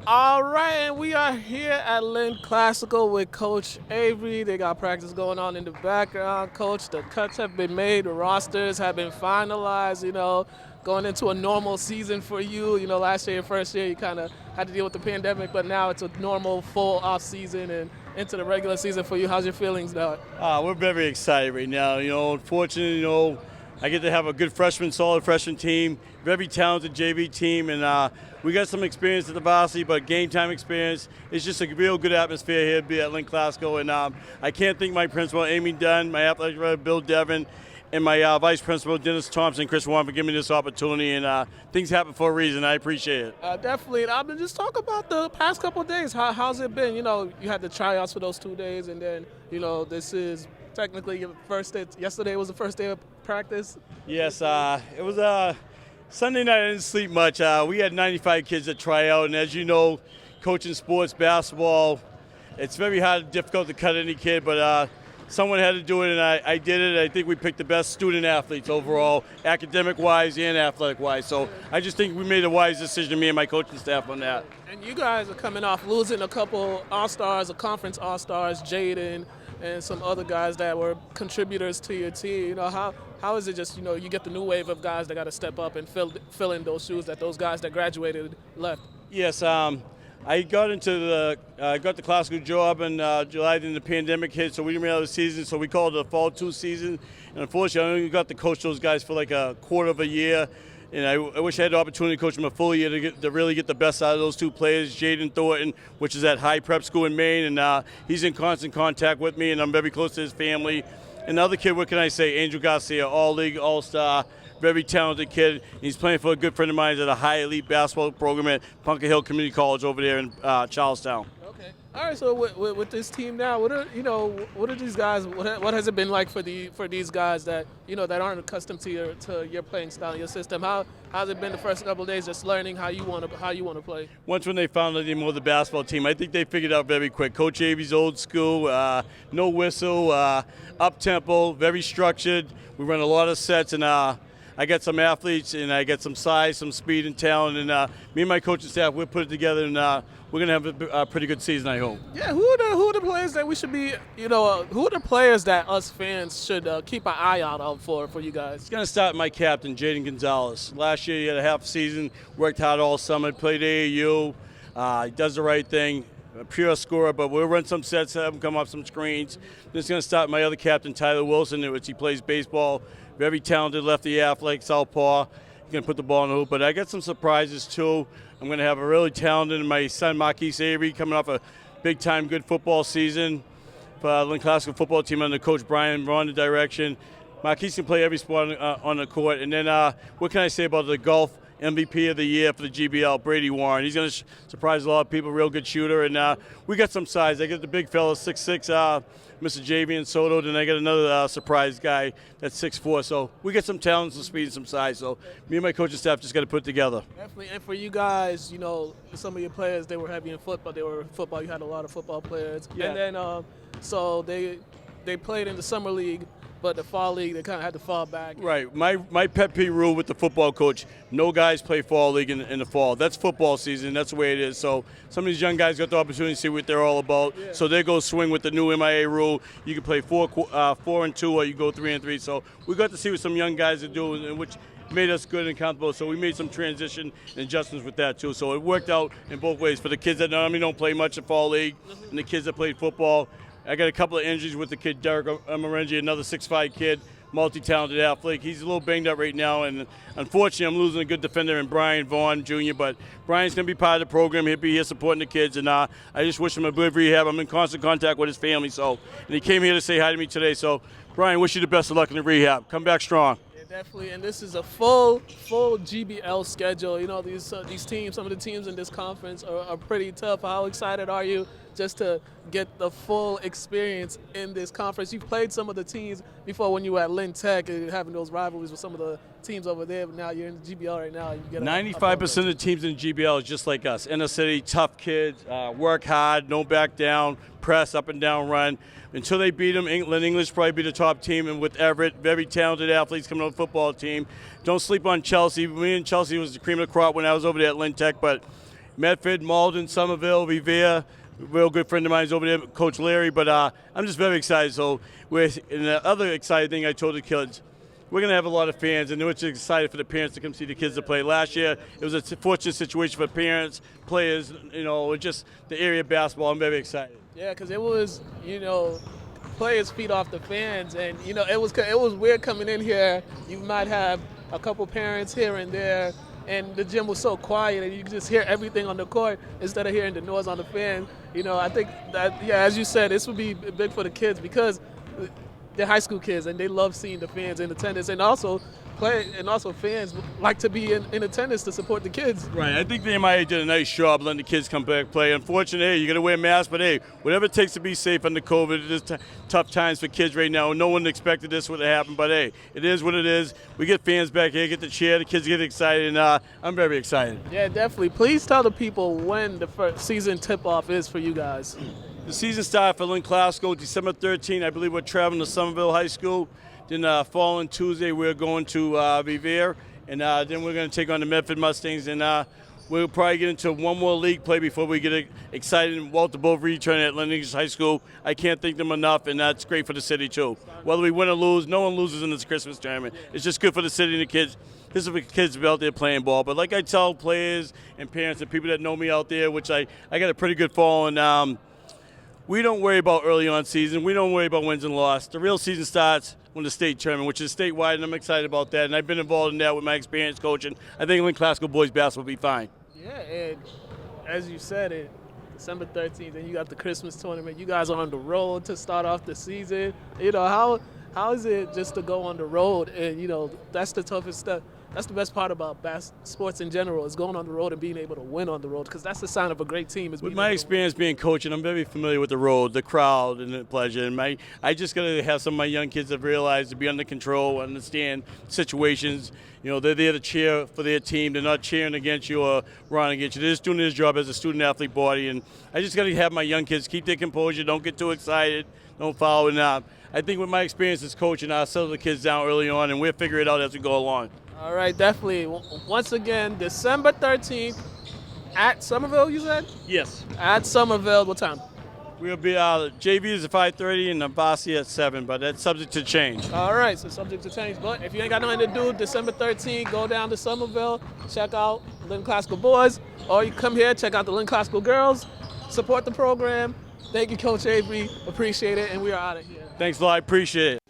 All right, and we are here at Lynn Classical with Coach Avery. They got practice going on in the background. Coach, the cuts have been made, the rosters have been finalized. Going into a normal season for you. Last year, your first year, you kind of had to deal with the pandemic, but now it's a normal full off season and into the regular season for you. How's your feelings now? We're very excited right now. Unfortunately, I get to have a good solid freshman team, very talented JV team, and we got some experience at the varsity, but game time experience. It's just a real good atmosphere here to be at Lynn Classical, and I can't thank my principal, Amy Dunn, my athletic director, Bill Devon, and my vice principal, Dennis Thompson, Chris Warren, for giving me this opportunity, and things happen for a reason. I appreciate it. Definitely. And I've been just talk about the past couple of days. How's it been? You had the tryouts for those 2 days, and then, this is technically your first day. Yesterday was the first day of practice. Yes, it was Sunday night. I didn't sleep much. We had 95 kids that try out, and as you know, coaching sports, basketball, it's very hard, difficult to cut any kid, but someone had to do it, and I did it. I think we picked the best student athletes overall, academic-wise and athletic-wise. So I just think we made a wise decision, me and my coaching staff, on that. And you guys are coming off losing a couple All-Stars, a conference All-Stars, Jaden, and some other guys that were contributors to your team. How is it just, you get the new wave of guys that got to step up and fill in those shoes that those guys that graduated left? Yes, I got the classical job in July, then the pandemic hit, so we didn't really have the season, so we called it a fall 2 season. And unfortunately, I only got to coach those guys for like a quarter of a year. And I wish I had the opportunity to coach them a full year to really get the best out of those 2 players, Jaden Thornton, which is at High Prep School in Maine, and he's in constant contact with me, and I'm very close to his family. And the other kid, what can I say, Angel Garcia, All-League, All-Star, very talented kid. He's playing for a good friend of mine at a high elite basketball program at Bunker Hill Community College over there in Charlestown. Okay. All right. So with this team now, what are these guys? What has it been like for these guys that that aren't accustomed to your playing style, your system? How's it been the first couple of days just learning how you want to play? Once when they found out they were the basketball team, I think they figured out very quick. Coach Avery's old school, no whistle, up tempo, very structured. We run a lot of sets, and I got some athletes, and I got some size, some speed, and talent. And me and my coaching staff, we'll put it together, and we're going to have a pretty good season, I hope. Yeah, who are the players that we should be, who are the players that us fans should keep an eye out for you guys? It's going to start with my captain, Jaden Gonzalez. Last year he had a half season, worked hard all summer, played AAU. He does the right thing, a pure scorer, but we'll run some sets, have him come off some screens. Then it's going to start with my other captain, Tyler Wilson, which he plays baseball. Very talented lefty athletic, southpaw. He's going to put the ball in the hoop. But I got some surprises, too. I'm going to have a really talented, my son, Marvin Avery, coming off a big-time good football season for Lynn Classical football team under Coach Brian Ron, the direction. Marquise can play every sport on the court. And then what can I say about the golf MVP of the year for the GBL, Brady Warren? He's going to surprise a lot of people, real good shooter. And we got some size. I got the big fella, 6'6", Mr. Javian Soto. Then I got another surprise guy that's 6'4". So we got some talent, some speed, and some size. So me and my coaching staff just got to put it together. Definitely. And for you guys, some of your players, they were heavy in football. You had a lot of football players. Yeah. And then so they played in the summer league. But the fall league, they kind of had to fall back. Right. My pet peeve rule with the football coach, no guys play fall league in the fall. That's football season. That's the way it is. So some of these young guys got the opportunity to see what they're all about. Yeah. So they go swing with the new MIA rule. You can play 4-2 or you go 3-3. So we got to see what some young guys are doing, which made us good and comfortable. So we made some transition and adjustments with that, too. So it worked out in both ways for the kids that normally don't play much in fall league and the kids that played football. I got a couple of injuries with the kid, Derek Amarengi, another 6'5" kid, multi-talented athlete. He's a little banged up right now, and unfortunately I'm losing a good defender in Brian Vaughn Jr., but Brian's going to be part of the program. He'll be here supporting the kids, and I just wish him a good rehab. I'm in constant contact with his family, and he came here to say hi to me today. So, Brian, wish you the best of luck in the rehab. Come back strong. Definitely, and this is a full GBL schedule. These teams, some of the teams in this conference are pretty tough. How excited are you just to get the full experience in this conference? You've played some of the teams before when you were at Lynn Tech and having those rivalries with some of the teams over there, but now you're in the GBL right now. And you get 95% of the teams in GBL is just like us. Inner city, tough kids, work hard, don't back down, press, up and down, run. Until they beat them, Lynn English probably be the top team, and with Everett, very talented athletes coming on the football team. Don't sleep on Chelsea. Me and Chelsea was the cream of the crop when I was over there at Lynn Tech, but Medford, Malden, Somerville, Revere. Real good friend of mine is over there, Coach Larry. But I'm just very excited. So, and the other exciting thing I told the kids, we're going to have a lot of fans, and we're just excited for the parents to come see the kids to play. Last year, it was a fortunate situation for parents, players, just the area of basketball. I'm very excited. Yeah, because it was, players feed off the fans, and it was weird coming in here. You might have a couple parents here and there, and the gym was so quiet, and you could just hear everything on the court instead of hearing the noise on the fan. I think that, as you said, this would be big for the kids because they're high school kids and they love seeing the fans in attendance, and also fans like to be in attendance to support the kids. Right. I think the MIA did a nice job letting the kids come back play. Unfortunately, hey, you got to wear masks, but hey, whatever it takes to be safe under COVID. It is tough times for kids right now. No one expected this would happen, but hey, it is what it is. We get fans back here, get the cheer, the kids get excited, and I'm very excited. Yeah, definitely. Please tell the people when the first season tip-off is for you guys. The season started for Lynn Classical December 13th. I believe we're traveling to Somerville High School. Then following Tuesday, we're going to Revere, and then we're going to take on the Medford Mustangs, and we'll probably get into one more league play before we get excited. And Walter Bove returning at Lynn High School. I can't thank them enough, and that's great for the city too. Whether we win or lose, no one loses in this Christmas tournament. It's just good for the city and the kids. This is for kids out there playing ball. But like I tell players and parents and people that know me out there, which I got a pretty good following, we don't worry about early on season. We don't worry about wins and losses. The real season starts when the state tournament, which is statewide, and I'm excited about that. And I've been involved in that with my experience coaching. I think Lynn Classical boys basketball will be fine. Yeah, and as you said, December 13th, and you got the Christmas tournament. You guys are on the road to start off the season. How is it just to go on the road? And that's the toughest step. That's the best part about sports in general, is going on the road and being able to win on the road, because that's the sign of a great team. With my experience being coaching, I'm very familiar with the road, the crowd, and the pleasure. And I just got to have some of my young kids that realize to be under control, understand situations. They're there to cheer for their team. They're not cheering against you or running against you. They're just doing their job as a student-athlete body. And I just got to have my young kids keep their composure, don't get too excited, don't follow it up. I think with my experience as coaching, I'll settle the kids down early on, and we'll figure it out as we go along. All right, definitely. Once again, December 13th at Somerville, you said? Yes. At Somerville, what time? We'll be JV is at 5:30 and the varsity at 7, but that's subject to change. All right, so subject to change. But if you ain't got nothing to do, December 13th, go down to Somerville, check out Lynn Classical boys, or you come here, check out the Lynn Classical girls, support the program. Thank you, Coach Avery. Appreciate it, and we are out of here. Thanks a lot. I appreciate it.